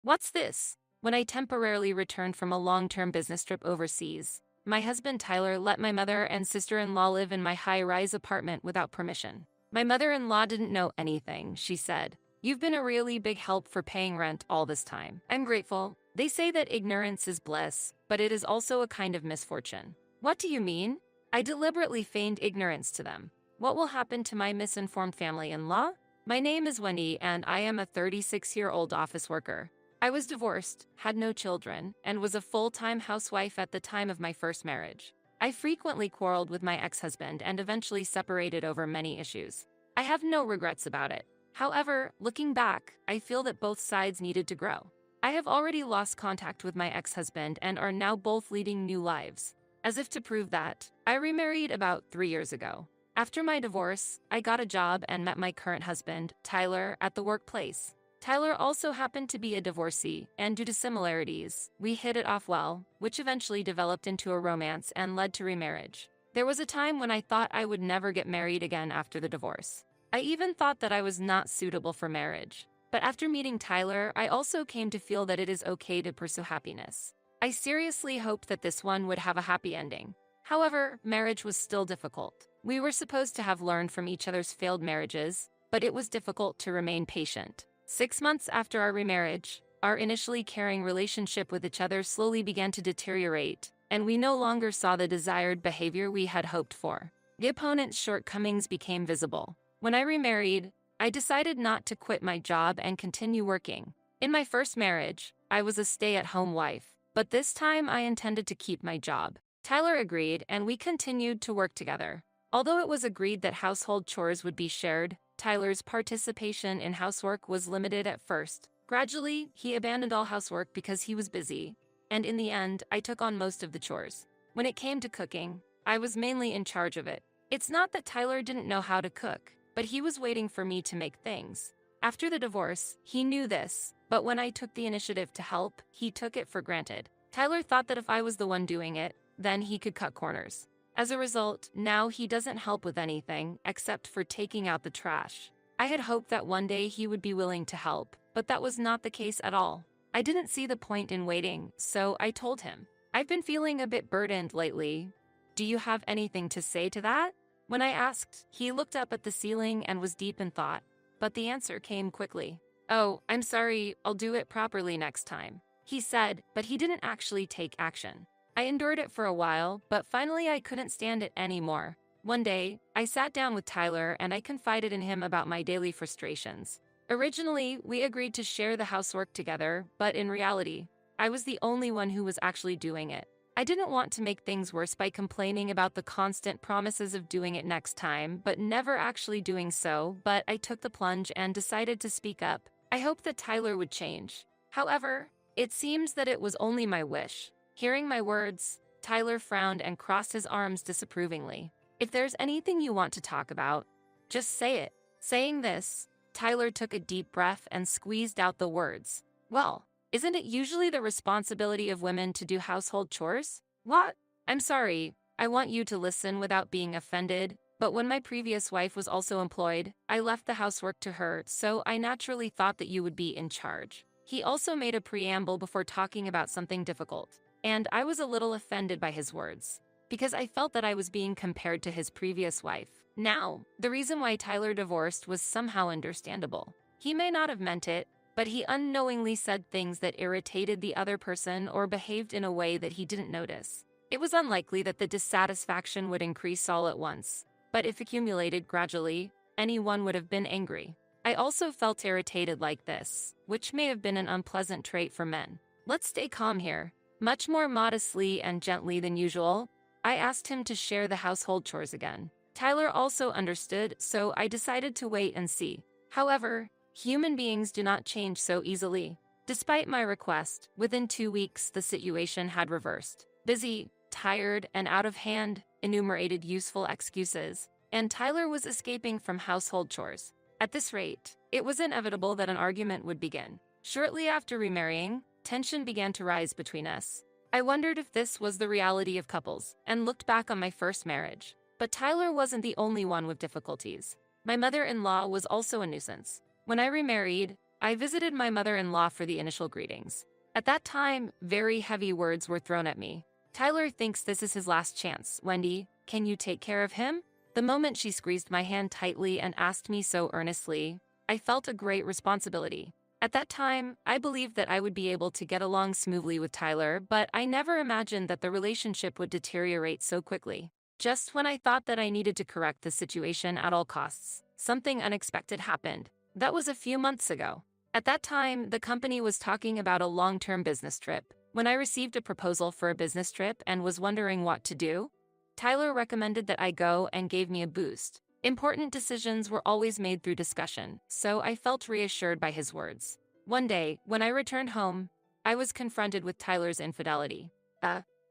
What's this? When I temporarily returned from a long-term business trip overseas, my husband Tyler let my mother and sister-in-law live in my high-rise apartment without permission. My mother-in-law didn't know anything, she said. You've been a really big help for paying rent all this time. I'm grateful. They say that ignorance is bliss, but it is also a kind of misfortune. What do you mean? I deliberately feigned ignorance to them. What will happen to my misinformed family-in-law? My name is Wendy and I am a 36-year-old office worker. I was divorced, had no children, and was a full-time housewife at the time of my first marriage. I frequently quarreled with my ex-husband and eventually separated over many issues. I have no regrets about it. However, looking back, I feel that both sides needed to grow. I have already lost contact with my ex-husband and are now both leading new lives. As if to prove that, I remarried about 3 years ago. After my divorce, I got a job and met my current husband, Tyler, at the workplace. Tyler also happened to be a divorcee, and due to similarities, we hit it off well, which eventually developed into a romance and led to remarriage. There was a time when I thought I would never get married again after the divorce. I even thought that I was not suitable for marriage. But after meeting Tyler, I also came to feel that it is okay to pursue happiness. I seriously hoped that this one would have a happy ending. However, marriage was still difficult. We were supposed to have learned from each other's failed marriages, but it was difficult to remain patient. 6 months after our remarriage, our initially caring relationship with each other slowly began to deteriorate, and we no longer saw the desired behavior we had hoped for. The opponent's shortcomings became visible. When I remarried, I decided not to quit my job and continue working. In my first marriage, I was a stay-at-home wife, but this time I intended to keep my job. Tyler agreed, and we continued to work together. Although it was agreed that household chores would be shared, Tyler's participation in housework was limited at first. Gradually, he abandoned all housework because he was busy, and in the end, I took on most of the chores. When it came to cooking, I was mainly in charge of it. It's not that Tyler didn't know how to cook, but he was waiting for me to make things. After the divorce, he knew this, but when I took the initiative to help, he took it for granted. Tyler thought that if I was the one doing it, then he could cut corners. As a result, now he doesn't help with anything except for taking out the trash. I had hoped that one day he would be willing to help, but that was not the case at all. I didn't see the point in waiting, so I told him, I've been feeling a bit burdened lately. Do you have anything to say to that? When I asked, he looked up at the ceiling and was deep in thought, but the answer came quickly. Oh, I'm sorry, I'll do it properly next time, he said, but he didn't actually take action. I endured it for a while, but finally I couldn't stand it anymore. One day, I sat down with Tyler and I confided in him about my daily frustrations. Originally, we agreed to share the housework together, but in reality, I was the only one who was actually doing it. I didn't want to make things worse by complaining about the constant promises of doing it next time, but never actually doing so, but I took the plunge and decided to speak up. I hoped that Tyler would change. However, it seems that it was only my wish. Hearing my words, Tyler frowned and crossed his arms disapprovingly. If there's anything you want to talk about, just say it. Saying this, Tyler took a deep breath and squeezed out the words. Well, isn't it usually the responsibility of women to do household chores? What? I'm sorry, I want you to listen without being offended, but when my previous wife was also employed, I left the housework to her, so I naturally thought that you would be in charge. He also made a preamble before talking about something difficult. And I was a little offended by his words, because I felt that I was being compared to his previous wife. Now, the reason why Tyler divorced was somehow understandable. He may not have meant it, but he unknowingly said things that irritated the other person or behaved in a way that he didn't notice. It was unlikely that the dissatisfaction would increase all at once, but if accumulated gradually, anyone would have been angry. I also felt irritated like this, which may have been an unpleasant trait for men. Let's stay calm here. Much more modestly and gently than usual, I asked him to share the household chores again. Tyler also understood, so I decided to wait and see. However, human beings do not change so easily. Despite my request, within 2 weeks the situation had reversed. Busy, tired, and out of hand, enumerated useful excuses, and Tyler was escaping from household chores. At this rate, it was inevitable that an argument would begin. Shortly after remarrying, tension began to rise between us. I wondered if this was the reality of couples, and looked back on my first marriage. But Tyler wasn't the only one with difficulties. My mother-in-law was also a nuisance. When I remarried, I visited my mother-in-law for the initial greetings. At that time, very heavy words were thrown at me. Tyler thinks this is his last chance. Wendy, can you take care of him? The moment she squeezed my hand tightly and asked me so earnestly, I felt a great responsibility. At that time, I believed that I would be able to get along smoothly with Tyler, but I never imagined that the relationship would deteriorate so quickly. Just when I thought that I needed to correct the situation at all costs, something unexpected happened. That was a few months ago. At that time, the company was talking about a long-term business trip. When I received a proposal for a business trip and was wondering what to do, Tyler recommended that I go and gave me a boost. Important decisions were always made through discussion, so I felt reassured by his words. One day, when I returned home, I was confronted with Tyler's infidelity.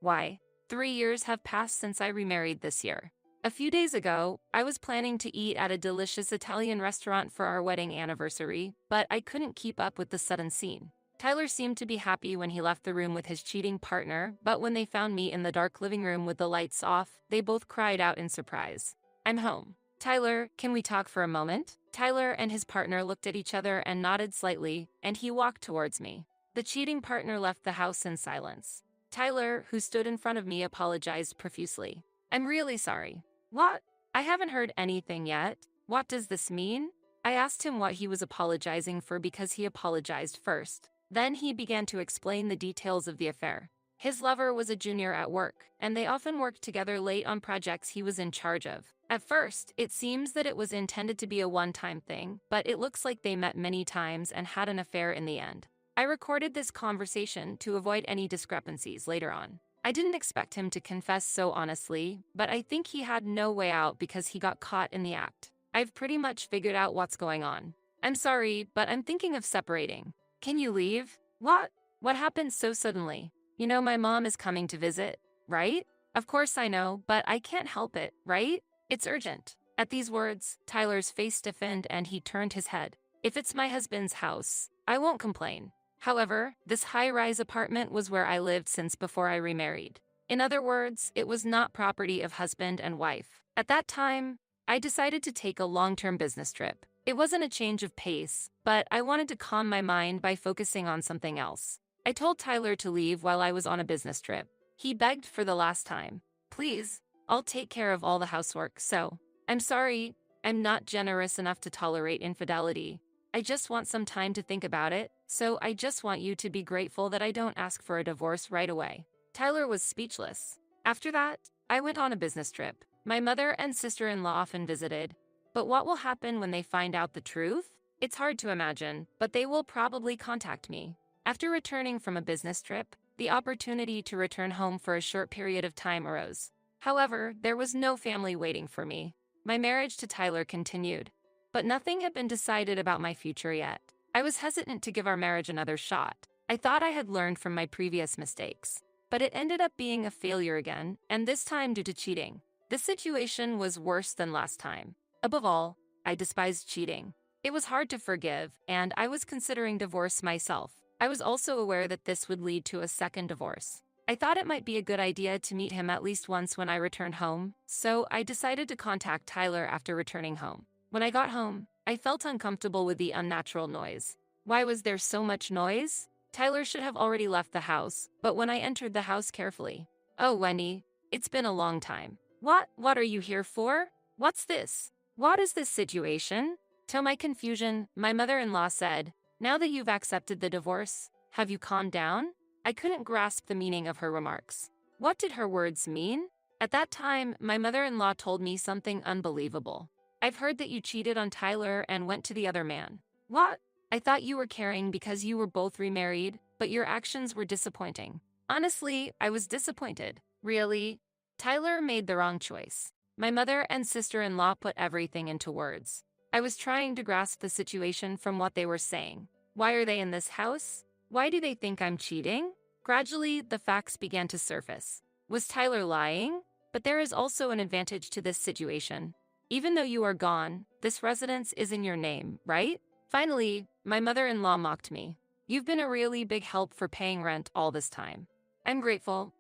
Why? 3 years have passed since I remarried this year. A few days ago, I was planning to eat at a delicious Italian restaurant for our wedding anniversary, but I couldn't keep up with the sudden scene. Tyler seemed to be happy when he left the room with his cheating partner, but when they found me in the dark living room with the lights off, they both cried out in surprise. I'm home. Tyler, can we talk for a moment? Tyler and his partner looked at each other and nodded slightly, and he walked towards me. The cheating partner left the house in silence. Tyler, who stood in front of me, apologized profusely. I'm really sorry. What? I haven't heard anything yet. What does this mean? I asked him what he was apologizing for because he apologized first. Then he began to explain the details of the affair. His lover was a junior at work, and they often worked together late on projects he was in charge of. At first, it seems that it was intended to be a one-time thing, but it looks like they met many times and had an affair in the end. I recorded this conversation to avoid any discrepancies later on. I didn't expect him to confess so honestly, but I think he had no way out because he got caught in the act. I've pretty much figured out what's going on. I'm sorry, but I'm thinking of separating. Can you leave? What? What happened so suddenly? You know my mom is coming to visit, right? Of course I know, but I can't help it, right? It's urgent. At these words, Tyler's face stiffened and he turned his head. If it's my husband's house, I won't complain. However, this high-rise apartment was where I lived since before I remarried. In other words, it was not property of husband and wife. At that time, I decided to take a long-term business trip. It wasn't a change of pace, but I wanted to calm my mind by focusing on something else. I told Tyler to leave while I was on a business trip. He begged for the last time. Please, I'll take care of all the housework, so. I'm sorry, I'm not generous enough to tolerate infidelity. I just want some time to think about it, so I just want you to be grateful that I don't ask for a divorce right away. Tyler was speechless. After that, I went on a business trip. My mother and sister-in-law often visited. But what will happen when they find out the truth? It's hard to imagine, but they will probably contact me. After returning from a business trip, the opportunity to return home for a short period of time arose. However, there was no family waiting for me. My marriage to Tyler continued, but nothing had been decided about my future yet. I was hesitant to give our marriage another shot. I thought I had learned from my previous mistakes, but it ended up being a failure again, and this time due to cheating. This situation was worse than last time. Above all, I despised cheating. It was hard to forgive, and I was considering divorce myself. I was also aware that this would lead to a second divorce. I thought it might be a good idea to meet him at least once when I returned home, so I decided to contact Tyler after returning home. When I got home, I felt uncomfortable with the unnatural noise. Why was there so much noise? Tyler should have already left the house, but when I entered the house carefully. Oh, Wendy, it's been a long time. What are you here for? What's this? What is this situation? To my confusion, my mother-in-law said, now that you've accepted the divorce, have you calmed down? I couldn't grasp the meaning of her remarks. What did her words mean? At that time, my mother-in-law told me something unbelievable. I've heard that you cheated on Tyler and went to the other man. What? I thought you were caring because you were both remarried, but your actions were disappointing. Honestly, I was disappointed. Really? Tyler made the wrong choice. My mother and sister-in-law put everything into words. I was trying to grasp the situation from what they were saying. Why are they in this house? Why do they think I'm cheating? Gradually, the facts began to surface. Was Tyler lying? But there is also an advantage to this situation. Even though you are gone, this residence is in your name, right? Finally, my mother-in-law mocked me. You've been a really big help for paying rent all this time. I'm grateful.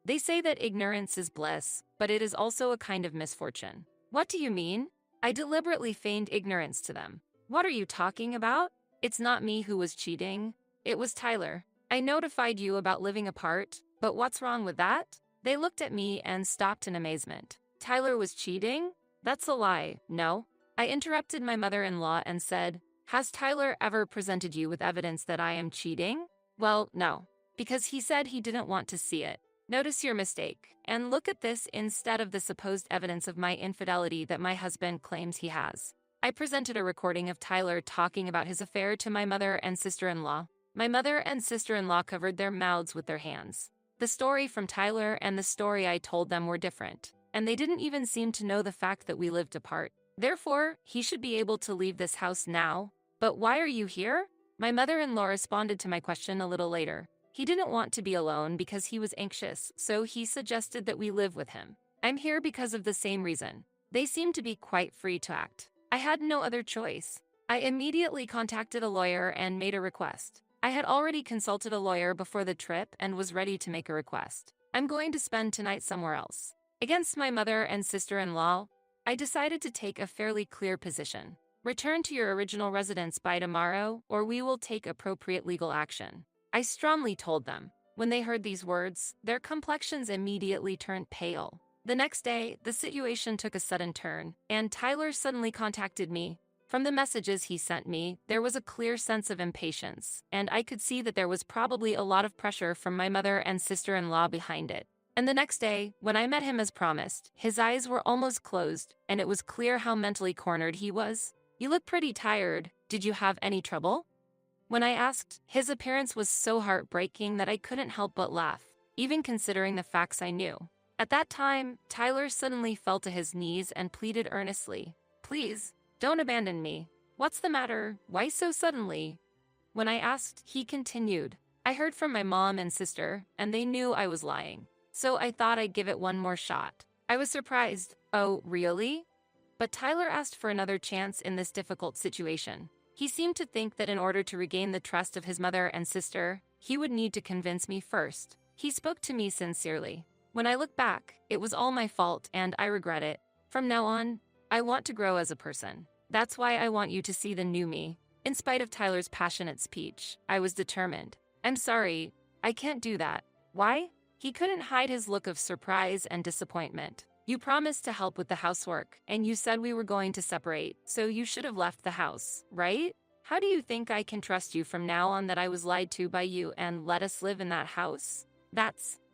They say that ignorance is bliss, but it is also a kind of misfortune. What do you mean? I deliberately feigned ignorance to them. What are you talking about? It's not me who was cheating. It was Tyler. I notified you about living apart, but what's wrong with that? They looked at me and stopped in amazement. Tyler was cheating? That's a lie, no? I interrupted my mother-in-law and said, has Tyler ever presented you with evidence that I am cheating? Well, no, because he said he didn't want to see it. Notice your mistake, and look at this instead of the supposed evidence of my infidelity that my husband claims he has. I presented a recording of Tyler talking about his affair to my mother and sister-in-law. My mother and sister-in-law covered their mouths with their hands. The story from Tyler and the story I told them were different, and they didn't even seem to know the fact that we lived apart. Therefore, he should be able to leave this house now. But why are you here? My mother-in-law responded to my question a little later. He didn't want to be alone because he was anxious, so he suggested that we live with him. I'm here because of the same reason. They seem to be quite free to act. I had no other choice. I immediately contacted a lawyer and made a request. I had already consulted a lawyer before the trip and was ready to make a request. I'm going to spend tonight somewhere else. Against my mother and sister-in-law, I decided to take a fairly clear position. Return to your original residence by tomorrow, or we will take appropriate legal action. I strongly told them. When they heard these words, their complexions immediately turned pale. The next day, the situation took a sudden turn, and Tyler suddenly contacted me. From the messages he sent me, there was a clear sense of impatience, and I could see that there was probably a lot of pressure from my mother and sister-in-law behind it. And the next day, when I met him as promised, his eyes were almost closed, and it was clear how mentally cornered he was. You look pretty tired. Did you have any trouble? When I asked, his appearance was so heartbreaking that I couldn't help but laugh, even considering the facts I knew. At that time, Tyler suddenly fell to his knees and pleaded earnestly, please, don't abandon me. What's the matter? Why so suddenly? When I asked, he continued, I heard from my mom and sister, and they knew I was lying. So I thought I'd give it one more shot. I was surprised. Oh, really? But Tyler asked for another chance in this difficult situation. He seemed to think that in order to regain the trust of his mother and sister, he would need to convince me first. He spoke to me sincerely. When I look back, it was all my fault and I regret it. From now on, I want to grow as a person. That's why I want you to see the new me. In spite of Tyler's passionate speech, I was determined. I'm sorry, I can't do that. Why? He couldn't hide his look of surprise and disappointment. You promised to help with the housework, and you said we were going to separate, so you should have left the house, right? How do you think I can trust you from now on that I was lied to by you and let us live in that house?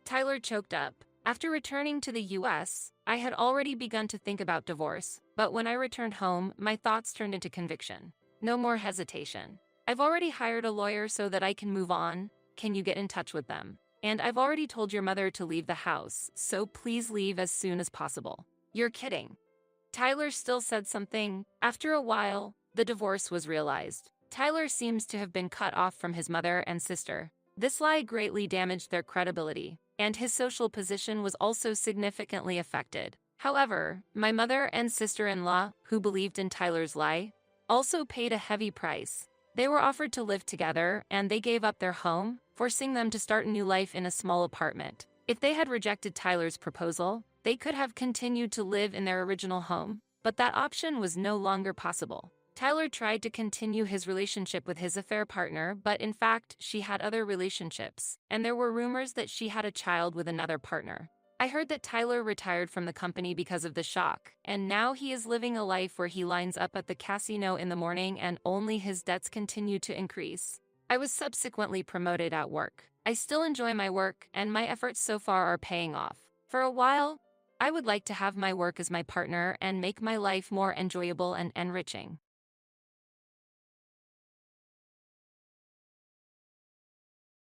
Tyler choked up. After returning to the US, I had already begun to think about divorce, but when I returned home, my thoughts turned into conviction. No more hesitation. I've already hired a lawyer so that I can move on. Can you get in touch with them? And I've already told your mother to leave the house, so please leave as soon as possible. You're kidding. Tyler still said something. After a while, the divorce was realized. Tyler seems to have been cut off from his mother and sister. This lie greatly damaged their credibility, and his social position was also significantly affected. However, my mother and sister-in-law, who believed in Tyler's lie, also paid a heavy price. They were offered to live together, and they gave up their home, forcing them to start a new life in a small apartment. If they had rejected Tyler's proposal, they could have continued to live in their original home, but that option was no longer possible. Tyler tried to continue his relationship with his affair partner, but in fact, she had other relationships, and there were rumors that she had a child with another partner. I heard that Tyler retired from the company because of the shock, and now he is living a life where he lines up at the casino in the morning and only his debts continue to increase. I was subsequently promoted at work. I still enjoy my work, and my efforts so far are paying off. For a while, I would like to have my work as my partner and make my life more enjoyable and enriching.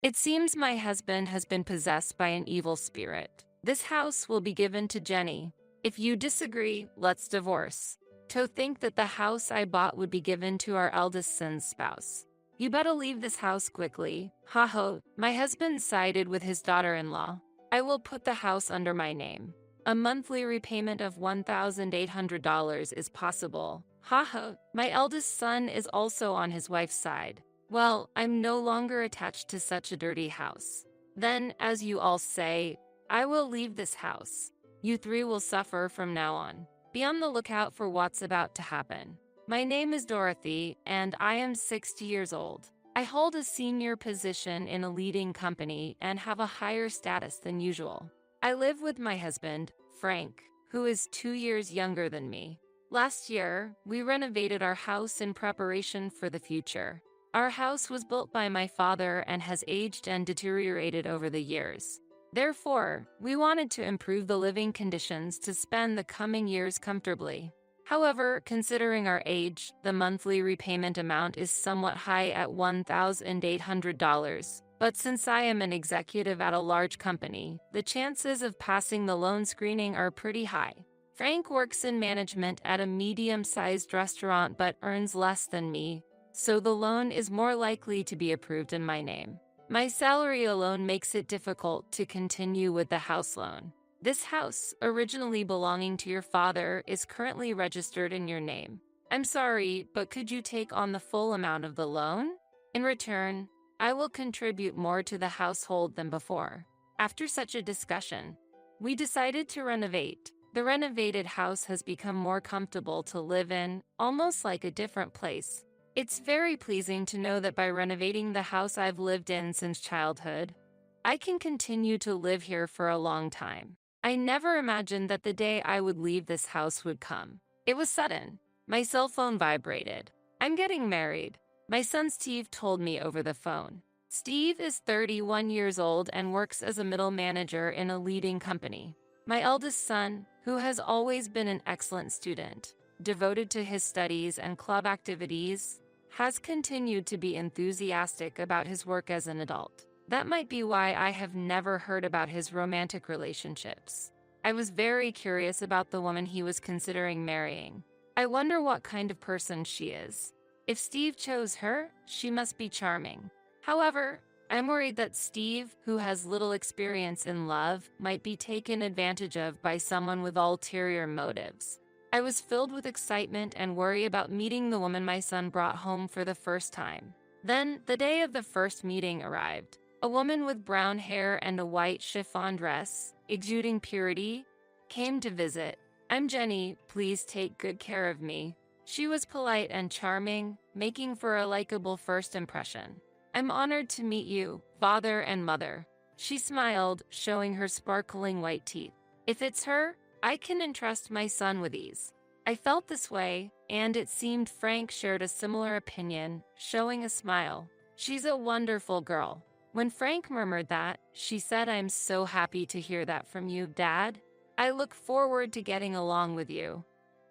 It seems my husband has been possessed by an evil spirit. This house will be given to Jenny. If you disagree, let's divorce. To think that the house I bought would be given to our eldest son's spouse. You better leave this house quickly. Ha ha. My husband sided with his daughter-in-law. I will put the house under my name. A monthly repayment of $1,800 is possible. Ha ha. My eldest son is also on his wife's side. Well, I'm no longer attached to such a dirty house. Then, as you all say, I will leave this house. You three will suffer from now on. Be on the lookout for what's about to happen. My name is Dorothy, and I am 60 years old. I hold a senior position in a leading company and have a higher status than usual. I live with my husband, Frank, who is 2 years younger than me. Last year, we renovated our house in preparation for the future. Our house was built by my father and has aged and deteriorated over the years. Therefore, we wanted to improve the living conditions to spend the coming years comfortably. However, considering our age, the monthly repayment amount is somewhat high at $1,800. But since I am an executive at a large company, the chances of passing the loan screening are pretty high. Frank works in management at a medium-sized restaurant but earns less than me, so the loan is more likely to be approved in my name. My salary alone makes it difficult to continue with the house loan. This house, originally belonging to your father, is currently registered in your name. I'm sorry, but could you take on the full amount of the loan? In return, I will contribute more to the household than before. After such a discussion, we decided to renovate. The renovated house has become more comfortable to live in, almost like a different place. It's very pleasing to know that by renovating the house I've lived in since childhood, I can continue to live here for a long time. I never imagined that the day I would leave this house would come. It was sudden. My cell phone vibrated. I'm getting married. My son Steve told me over the phone. Steve is 31 years old and works as a middle manager in a leading company. My eldest son, who has always been an excellent student, devoted to his studies and club activities, has continued to be enthusiastic about his work as an adult. That might be why I have never heard about his romantic relationships. I was very curious about the woman he was considering marrying. I wonder what kind of person she is. If Steve chose her, she must be charming. However, I'm worried that Steve, who has little experience in love, might be taken advantage of by someone with ulterior motives. I was filled with excitement and worry about meeting the woman my son brought home for the first time. Then, the day of the first meeting arrived. A woman with brown hair and a white chiffon dress, exuding purity, came to visit. I'm Jenny, please take good care of me. She was polite and charming, making for a likable first impression. I'm honored to meet you, father and mother. She smiled, showing her sparkling white teeth. If it's her, I can entrust my son with ease. I felt this way, and it seemed Frank shared a similar opinion, showing a smile. She's a wonderful girl. When Frank murmured that, she said, I'm so happy to hear that from you, Dad. I look forward to getting along with you.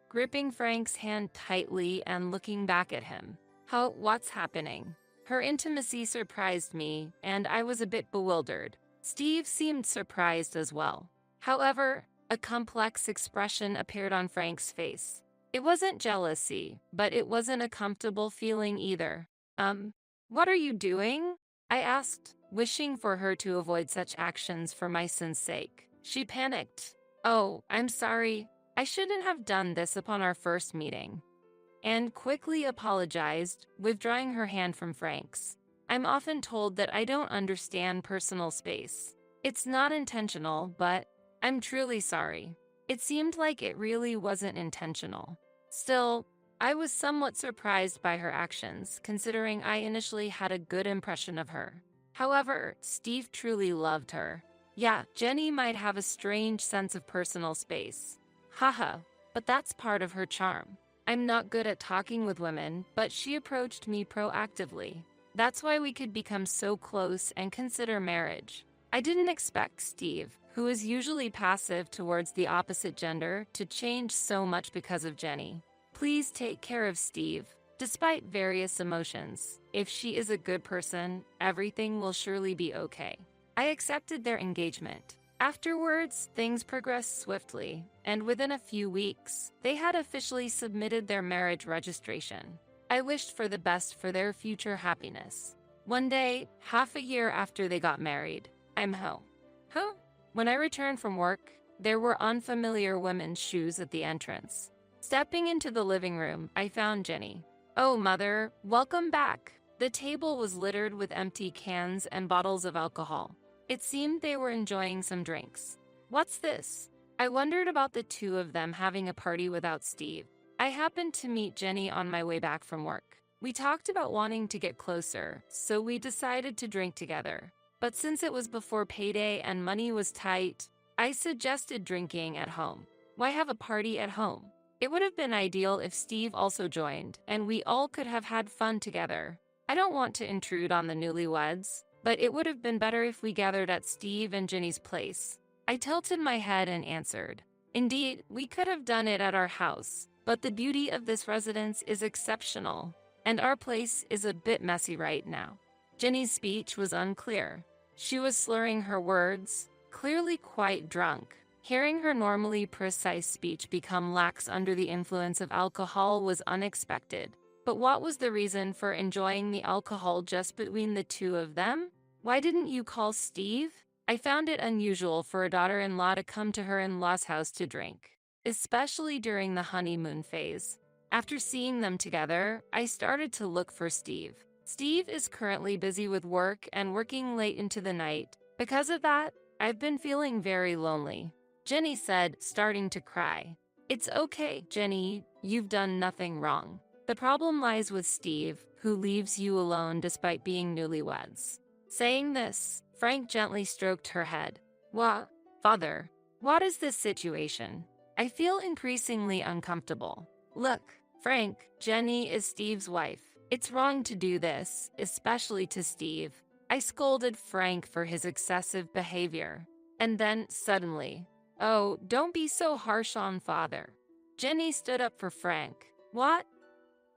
Gripping Frank's hand tightly and looking back at him. What's happening? Her intimacy surprised me, and I was a bit bewildered. Steve seemed surprised as well. However, a complex expression appeared on Frank's face. It wasn't jealousy, but it wasn't a comfortable feeling either. What are you doing? I asked, wishing for her to avoid such actions for my son's sake. She panicked. Oh, I'm sorry. I shouldn't have done this upon our first meeting. And quickly apologized, withdrawing her hand from Frank's. I'm often told that I don't understand personal space. It's not intentional, but I'm truly sorry. It seemed like it really wasn't intentional. Still, I was somewhat surprised by her actions, considering I initially had a good impression of her. However, Steve truly loved her. Yeah, Jenny might have a strange sense of personal space. Haha, but that's part of her charm. I'm not good at talking with women, but she approached me proactively. That's why we could become so close and consider marriage. I didn't expect Steve, who is usually passive towards the opposite gender, to change so much because of Jenny. Please take care of Steve. Despite various emotions, if she is a good person, everything will surely be okay. I accepted their engagement. Afterwards, things progressed swiftly, and within a few weeks, they had officially submitted their marriage registration. I wished for the best for their future happiness. One day, half a year after they got married, I'm home. When I returned from work, there were unfamiliar women's shoes at the entrance. Stepping into the living room, I found Jenny. Oh, Mother, welcome back. The table was littered with empty cans and bottles of alcohol. It seemed they were enjoying some drinks. What's this? I wondered about the two of them having a party without Steve. I happened to meet Jenny on my way back from work. We talked about wanting to get closer, so we decided to drink together. But since it was before payday and money was tight, I suggested drinking at home. Why have a party at home? It would have been ideal if Steve also joined, and we all could have had fun together. I don't want to intrude on the newlyweds, but it would have been better if we gathered at Steve and Jenny's place. I tilted my head and answered, "Indeed, we could have done it at our house, but the beauty of this residence is exceptional, and our place is a bit messy right now." Jenny's speech was unclear. She was slurring her words, clearly quite drunk. Hearing her normally precise speech become lax under the influence of alcohol was unexpected. But what was the reason for enjoying the alcohol just between the two of them? Why didn't you call Steve? I found it unusual for a daughter-in-law to come to her in-law's house to drink, especially during the honeymoon phase. After seeing them together, I started to look for Steve. Steve is currently busy with work and working late into the night. Because of that, I've been feeling very lonely. Jenny said, starting to cry. "It's okay, Jenny, you've done nothing wrong. The problem lies with Steve, who leaves you alone despite being newlyweds." Saying this, Frank gently stroked her head. "What, Father? What is this situation? I feel increasingly uncomfortable." "Look, Frank, Jenny is Steve's wife. It's wrong to do this, especially to Steve." I scolded Frank for his excessive behavior. And then, suddenly, "Oh, don't be so harsh on Father." Jenny stood up for Frank. "What?"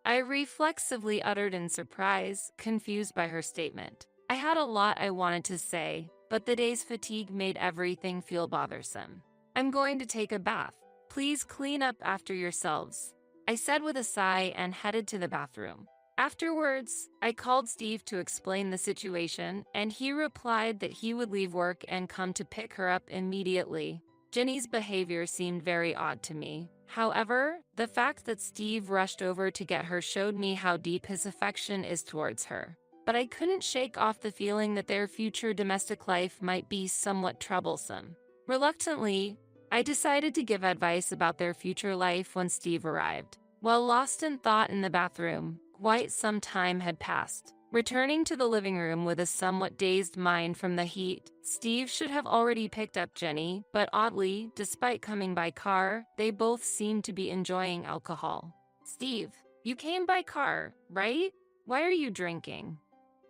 I reflexively uttered in surprise, confused by her statement. I had a lot I wanted to say, but the day's fatigue made everything feel bothersome. "I'm going to take a bath. Please clean up after yourselves," I said with a sigh and headed to the bathroom. Afterwards, I called Steve to explain the situation, and he replied that he would leave work and come to pick her up immediately. Jenny's behavior seemed very odd to me. However, the fact that Steve rushed over to get her showed me how deep his affection is towards her. But I couldn't shake off the feeling that their future domestic life might be somewhat troublesome. Reluctantly, I decided to give advice about their future life when Steve arrived. While lost in thought in the bathroom, quite some time had passed. Returning to the living room with a somewhat dazed mind from the heat, Steve should have already picked up Jenny, but oddly, despite coming by car, they both seemed to be enjoying alcohol. "Steve, you came by car, right? Why are you drinking?"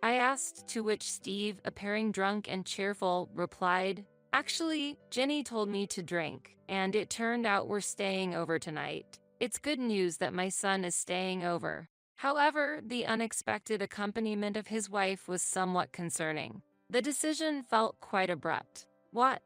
I asked, to which Steve, appearing drunk and cheerful, replied, "Actually, Jenny told me to drink, and it turned out we're staying over tonight. It's good news that my son is staying over." However, the unexpected accompaniment of his wife was somewhat concerning. The decision felt quite abrupt. "What?"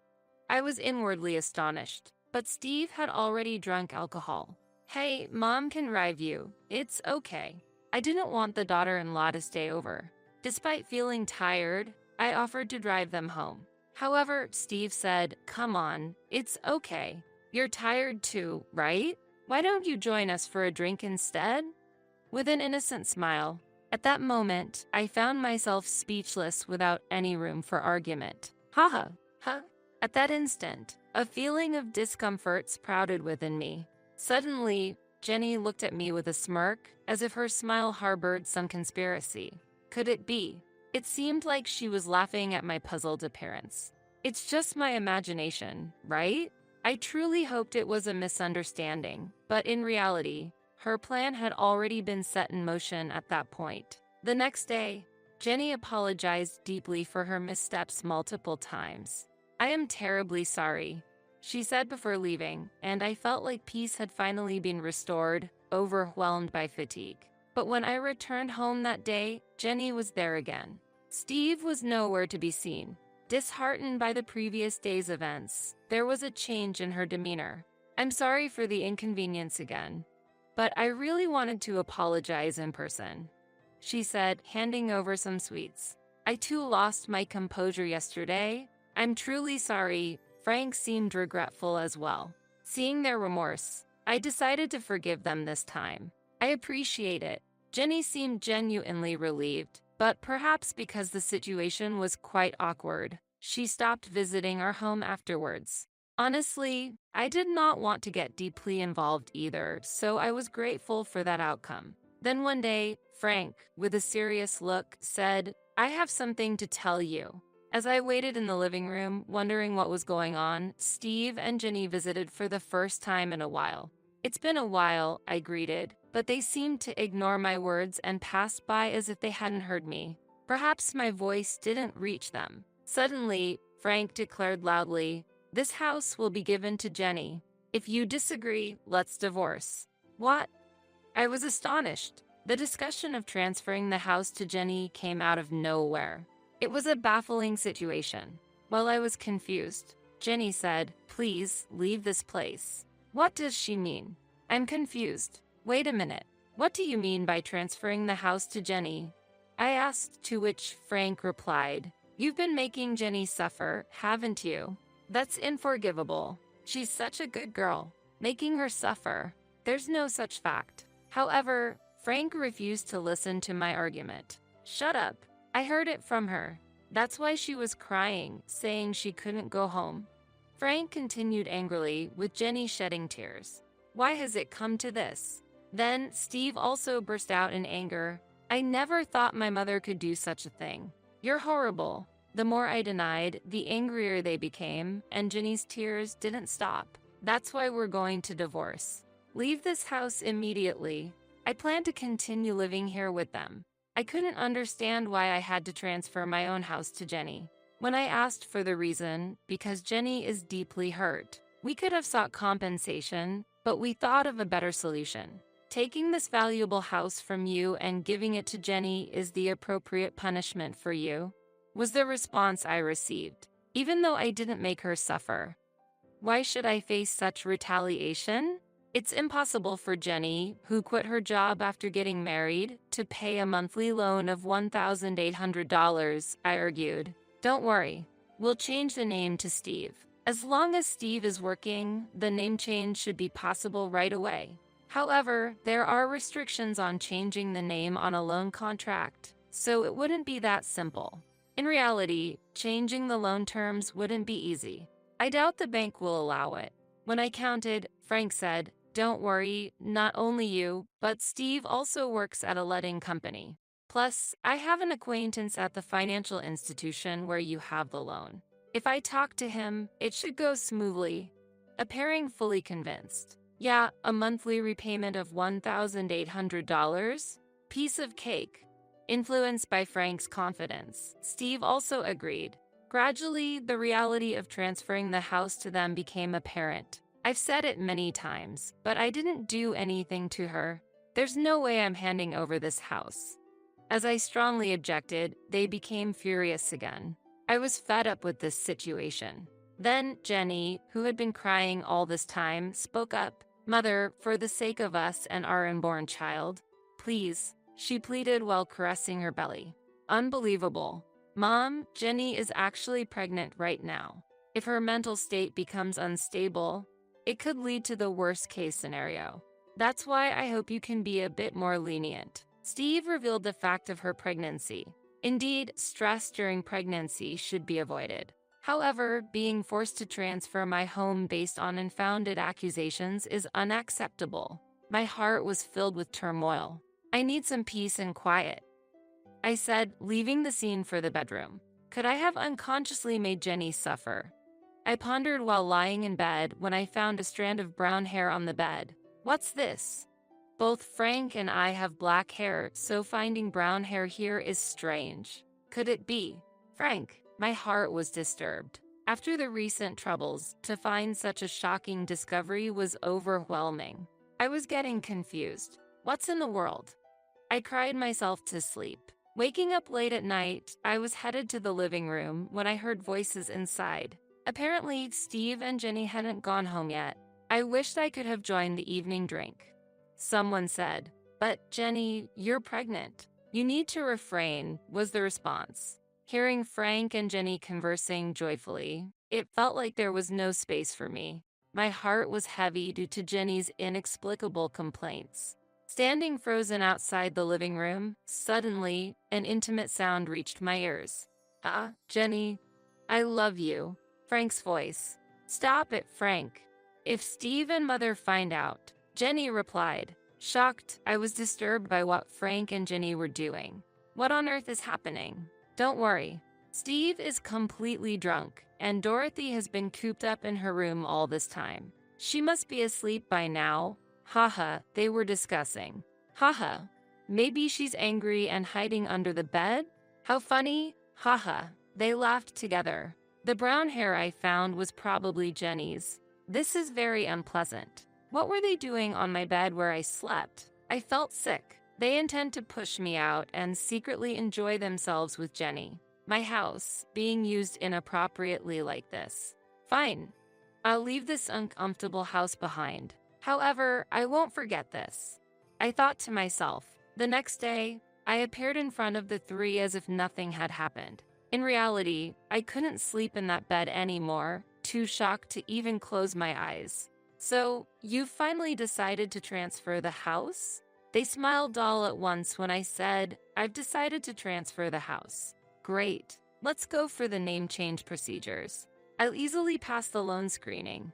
I was inwardly astonished, but Steve had already drunk alcohol. "Hey, Mom can drive you. It's okay." I didn't want the daughter-in-law to stay over. Despite feeling tired, I offered to drive them home. However, Steve said, "Come on, it's okay. You're tired too, right? Why don't you join us for a drink instead?" With an innocent smile. At that moment, I found myself speechless without any room for argument. Haha, huh? At that instant, a feeling of discomfort sprouted within me. Suddenly, Jenny looked at me with a smirk, as if her smile harbored some conspiracy. Could it be? It seemed like she was laughing at my puzzled appearance. "It's just my imagination, right?" I truly hoped it was a misunderstanding, but in reality, her plan had already been set in motion at that point. The next day, Jenny apologized deeply for her missteps multiple times. "I am terribly sorry," she said before leaving, and I felt like peace had finally been restored, overwhelmed by fatigue. But when I returned home that day, Jenny was there again. Steve was nowhere to be seen. Disheartened by the previous day's events, there was a change in her demeanor. "I'm sorry for the inconvenience again, but I really wanted to apologize in person," she said, handing over some sweets. "I too lost my composure yesterday. I'm truly sorry." Frank seemed regretful as well. Seeing their remorse, I decided to forgive them this time. "I appreciate it." Jenny seemed genuinely relieved, but perhaps because the situation was quite awkward, she stopped visiting our home afterwards. Honestly, I did not want to get deeply involved either, so I was grateful for that outcome. Then one day, Frank, with a serious look, said, "I have something to tell you." As I waited in the living room, wondering what was going on, Steve and Jenny visited for the first time in a while. "It's been a while," I greeted, but they seemed to ignore my words and passed by as if they hadn't heard me. Perhaps my voice didn't reach them. Suddenly, Frank declared loudly, "This house will be given to Jenny. If you disagree, let's divorce." What? I was astonished. The discussion of transferring the house to Jenny came out of nowhere. It was a baffling situation. While I was confused, Jenny said, "Please leave this place." What does she mean? I'm confused. Wait a minute. What do you mean by transferring the house to Jenny? I asked, to which Frank replied, "You've been making Jenny suffer, haven't you? That's unforgivable. She's such a good girl. Making her suffer. There's no such fact." However, Frank refused to listen to my argument. "Shut up. I heard it from her. That's why she was crying, saying she couldn't go home." Frank continued angrily, with Jenny shedding tears. "Why has it come to this?" Then Steve also burst out in anger. "I never thought my mother could do such a thing. You're horrible." The more I denied, the angrier they became, and Jenny's tears didn't stop. "That's why we're going to divorce. Leave this house immediately. I plan to continue living here with them." I couldn't understand why I had to transfer my own house to Jenny. When I asked for the reason, because Jenny is deeply hurt. We could have sought compensation, but we thought of a better solution. Taking this valuable house from you and giving it to Jenny is the appropriate punishment for you, was the response I received, even though I didn't make her suffer. Why should I face such retaliation? It's impossible for Jenny, who quit her job after getting married, to pay a monthly loan of $1,800, I argued. "Don't worry. We'll change the name to Steve. As long as Steve is working, the name change should be possible right away." However, there are restrictions on changing the name on a loan contract, so it wouldn't be that simple. In reality, changing the loan terms wouldn't be easy. I doubt the bank will allow it. When I counted, Frank said, "Don't worry, not only you, but Steve also works at a letting company. Plus, I have an acquaintance at the financial institution where you have the loan. If I talk to him, it should go smoothly." Appearing fully convinced. "Yeah, a monthly repayment of $1,800? Piece of cake." Influenced by Frank's confidence, Steve also agreed. Gradually, the reality of transferring the house to them became apparent. I've said it many times, but I didn't do anything to her. There's no way I'm handing over this house. As I strongly objected, they became furious again. I was fed up with this situation. Then Jenny, who had been crying all this time, spoke up. "Mother, for the sake of us and our unborn child, please," she pleaded while caressing her belly. Unbelievable. "Mom, Jenny is actually pregnant right now. If her mental state becomes unstable, it could lead to the worst-case scenario. That's why I hope you can be a bit more lenient." Steve revealed the fact of her pregnancy. Indeed, stress during pregnancy should be avoided. However, being forced to transfer my home based on unfounded accusations is unacceptable. My heart was filled with turmoil. "I need some peace and quiet," I said, leaving the scene for the bedroom. Could I have unconsciously made Jenny suffer? I pondered while lying in bed when I found a strand of brown hair on the bed. What's this? Both Frank and I have black hair, so finding brown hair here is strange. Could it be Frank? My heart was disturbed. After the recent troubles, to find such a shocking discovery was overwhelming. I was getting confused. What's in the world? I cried myself to sleep. Waking up late at night, I was headed to the living room when I heard voices inside. Apparently, Steve and Jenny hadn't gone home yet. I wished I could have joined the evening drink. Someone said, "But Jenny, you're pregnant. You need to refrain," was the response. Hearing Frank and Jenny conversing joyfully, it felt like there was no space for me. My heart was heavy due to Jenny's inexplicable complaints. Standing frozen outside the living room, suddenly, an intimate sound reached my ears. "Ah, Jenny, I love you." Frank's voice. Stop it, Frank. If Steve and Mother find out, Jenny replied. Shocked, I was disturbed by what Frank and Jenny were doing. What on earth is happening? Don't worry. Steve is completely drunk, and Dorothy has been cooped up in her room all this time. She must be asleep by now. Haha, they were discussing. Haha, maybe she's angry and hiding under the bed? How funny. Haha, they laughed together. The brown hair I found was probably Jenny's. This is very unpleasant. What were they doing on my bed where I slept? I felt sick. They intend to push me out and secretly enjoy themselves with Jenny. My house being used inappropriately like this. Fine. I'll leave this uncomfortable house behind. However, I won't forget this. I thought to myself. The next day, I appeared in front of the three as if nothing had happened. In reality, I couldn't sleep in that bed anymore, too shocked to even close my eyes. So, you've finally decided to transfer the house? They smiled all at once when I said, I've decided to transfer the house. Great. Let's go for the name change procedures. I'll easily pass the loan screening.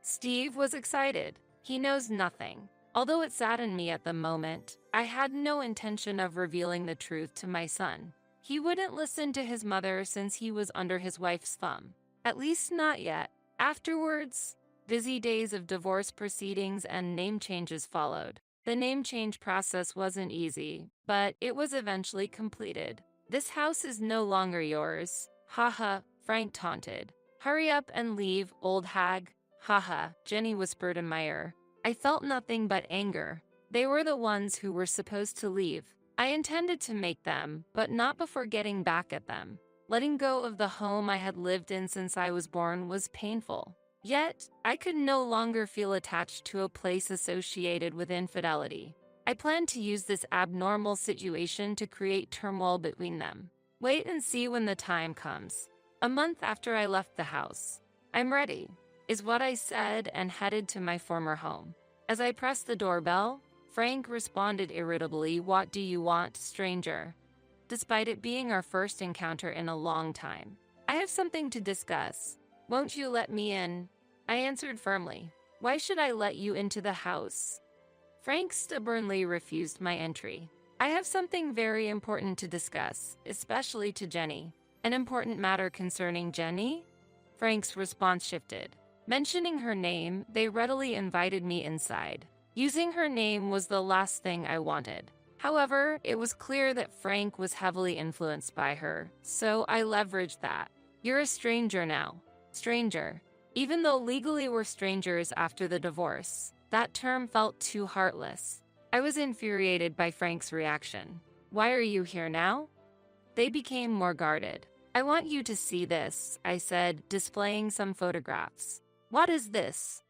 Steve was excited. He knows nothing. Although it saddened me at the moment, I had no intention of revealing the truth to my son. He wouldn't listen to his mother since he was under his wife's thumb. At least not yet. Afterwards, busy days of divorce proceedings and name changes followed. The name change process wasn't easy, but it was eventually completed. This house is no longer yours. Haha, Frank taunted. Hurry up and leave, old hag. Haha, Jenny whispered in my ear. I felt nothing but anger. They were the ones who were supposed to leave. I intended to make them, but not before getting back at them. Letting go of the home I had lived in since I was born was painful. Yet, I could no longer feel attached to a place associated with infidelity. I planned to use this abnormal situation to create turmoil between them. Wait and see when the time comes. A month after I left the house. I'm ready, is what I said and headed to my former home. As I pressed the doorbell, Frank responded irritably, "What do you want, stranger?" Despite it being our first encounter in a long time. I have something to discuss. Won't you let me in? I answered firmly. Why should I let you into the house? Frank stubbornly refused my entry. I have something very important to discuss, especially to Jenny. An important matter concerning Jenny? Frank's response shifted. Mentioning her name, they readily invited me inside. Using her name was the last thing I wanted. However, it was clear that Frank was heavily influenced by her, so I leveraged that. You're a stranger now. Stranger. Even though legally we're strangers after the divorce, that term felt too heartless. I was infuriated by Frank's reaction. Why are you here now? They became more guarded. I want you to see this, I said, displaying some photographs. What is this?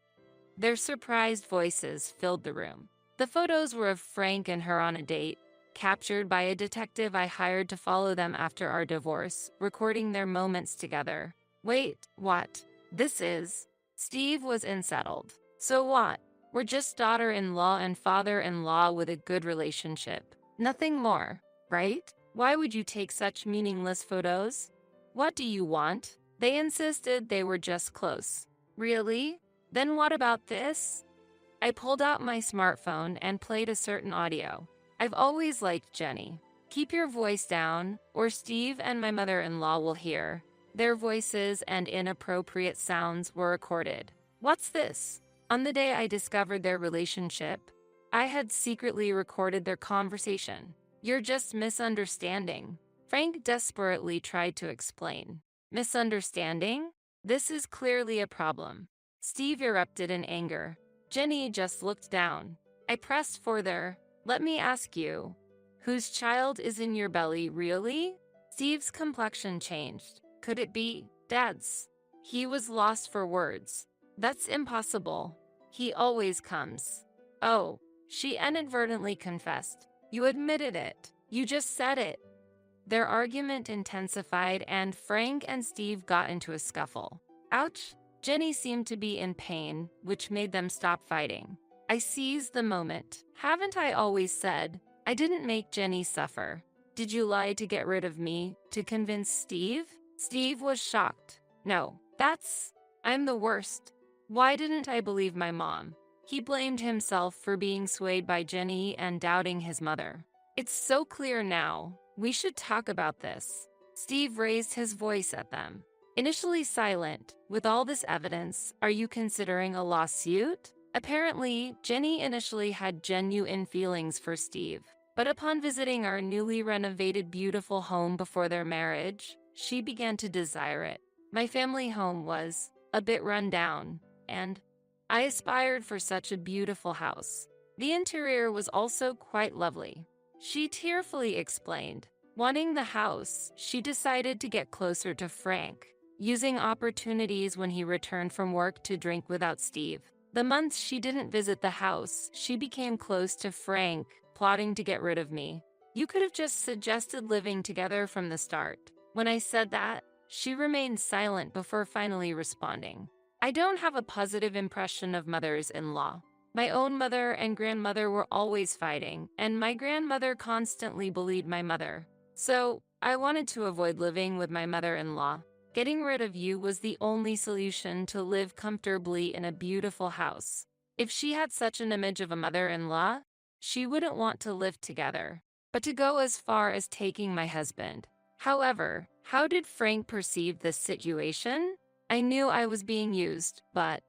Their surprised voices filled the room. The photos were of Frank and her on a date, captured by a detective I hired to follow them after our divorce, recording their moments together. Wait, what? This is... Steve was unsettled. So what? We're just daughter-in-law and father-in-law with a good relationship. Nothing more, right? Why would you take such meaningless photos? What do you want? They insisted they were just close. Really? Then what about this? I pulled out my smartphone and played a certain audio. I've always liked Jenny. Keep your voice down, or Steve and my mother-in-law will hear. Their voices and inappropriate sounds were recorded. What's this? On the day I discovered their relationship, I had secretly recorded their conversation. You're just misunderstanding. Frank desperately tried to explain. Misunderstanding? This is clearly a problem. Steve erupted in anger. Jenny just looked down. I pressed further. Let me ask you, whose child is in your belly, really? Steve's complexion changed. Could it be Dad's? He was lost for words. That's impossible. He always comes. Oh, she inadvertently confessed. You admitted it. You just said it. Their argument intensified and Frank and Steve got into a scuffle. Ouch! Jenny seemed to be in pain, which made them stop fighting. I seized the moment. Haven't I always said, I didn't make Jenny suffer? Did you lie to get rid of me, to convince Steve? Steve was shocked. No, that's... I'm the worst. Why didn't I believe my mom? He blamed himself for being swayed by Jenny and doubting his mother. It's so clear now. We should talk about this. Steve raised his voice at them. Initially silent, with all this evidence, are you considering a lawsuit? Apparently, Jenny initially had genuine feelings for Steve. But upon visiting our newly renovated beautiful home before their marriage, she began to desire it. My family home was a bit run down, and I aspired for such a beautiful house. The interior was also quite lovely. She tearfully explained. Wanting the house, she decided to get closer to Frank, using opportunities when he returned from work to drink without Steve. The months she didn't visit the house, she became close to Frank, plotting to get rid of me. You could have just suggested living together from the start. When I said that, she remained silent before finally responding. I don't have a positive impression of mothers-in-law. My own mother and grandmother were always fighting, and my grandmother constantly bullied my mother. So, I wanted to avoid living with my mother-in-law. Getting rid of you was the only solution to live comfortably in a beautiful house. If she had such an image of a mother-in-law, she wouldn't want to live together. But to go as far as taking my husband. However, how did Frank perceive this situation? I knew I was being used, but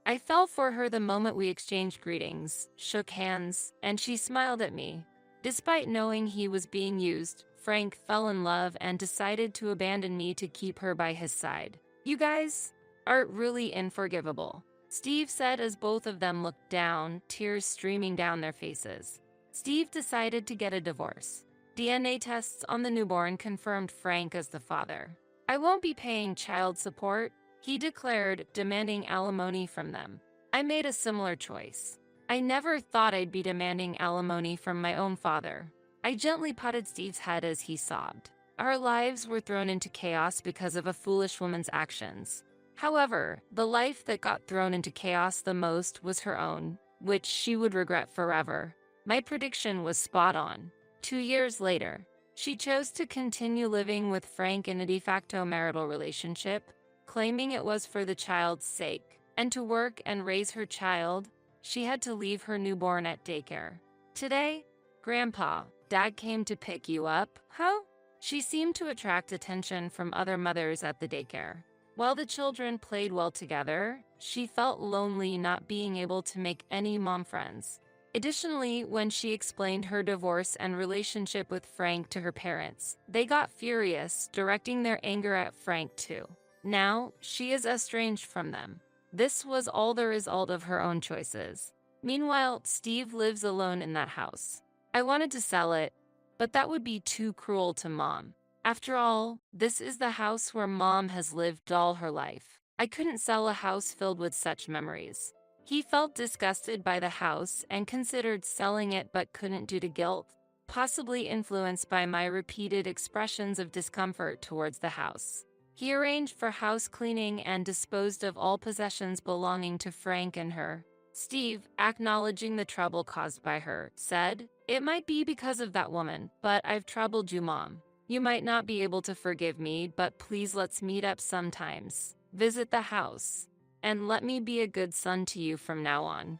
I fell for her the moment we exchanged greetings, shook hands, and she smiled at me. Despite knowing he was being used, Frank fell in love and decided to abandon me to keep her by his side. You guys are really unforgivable, Steve said as both of them looked down, tears streaming down their faces. Steve decided to get a divorce. DNA tests on the newborn confirmed Frank as the father. I won't be paying child support, he declared, demanding alimony from them. I made a similar choice. I never thought I'd be demanding alimony from my own father. I gently patted Steve's head as he sobbed. Our lives were thrown into chaos because of a foolish woman's actions. However, the life that got thrown into chaos the most was her own, which she would regret forever. My prediction was spot on. 2 years later, she chose to continue living with Frank in a de facto marital relationship, claiming it was for the child's sake. And to work and raise her child, she had to leave her newborn at daycare. Today, Grandpa, Dad came to pick you up, huh? She seemed to attract attention from other mothers at the daycare. While the children played well together, she felt lonely not being able to make any mom friends. Additionally, when she explained her divorce and relationship with Frank to her parents, they got furious, directing their anger at Frank too. Now, she is estranged from them. This was all the result of her own choices. Meanwhile, Steve lives alone in that house. I wanted to sell it, but that would be too cruel to Mom. After all, this is the house where Mom has lived all her life. I couldn't sell a house filled with such memories. He felt disgusted by the house and considered selling it but couldn't due to guilt, possibly influenced by my repeated expressions of discomfort towards the house. He arranged for house cleaning and disposed of all possessions belonging to Frank and her. Steve, acknowledging the trouble caused by her, said, "It might be because of that woman, but I've troubled you, Mom. You might not be able to forgive me, but please let's meet up sometimes. Visit the house. And let me be a good son to you from now on."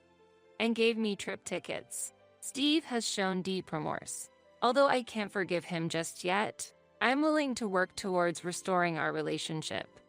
And gave me trip tickets. Steve has shown deep remorse. Although I can't forgive him just yet, I'm willing to work towards restoring our relationship.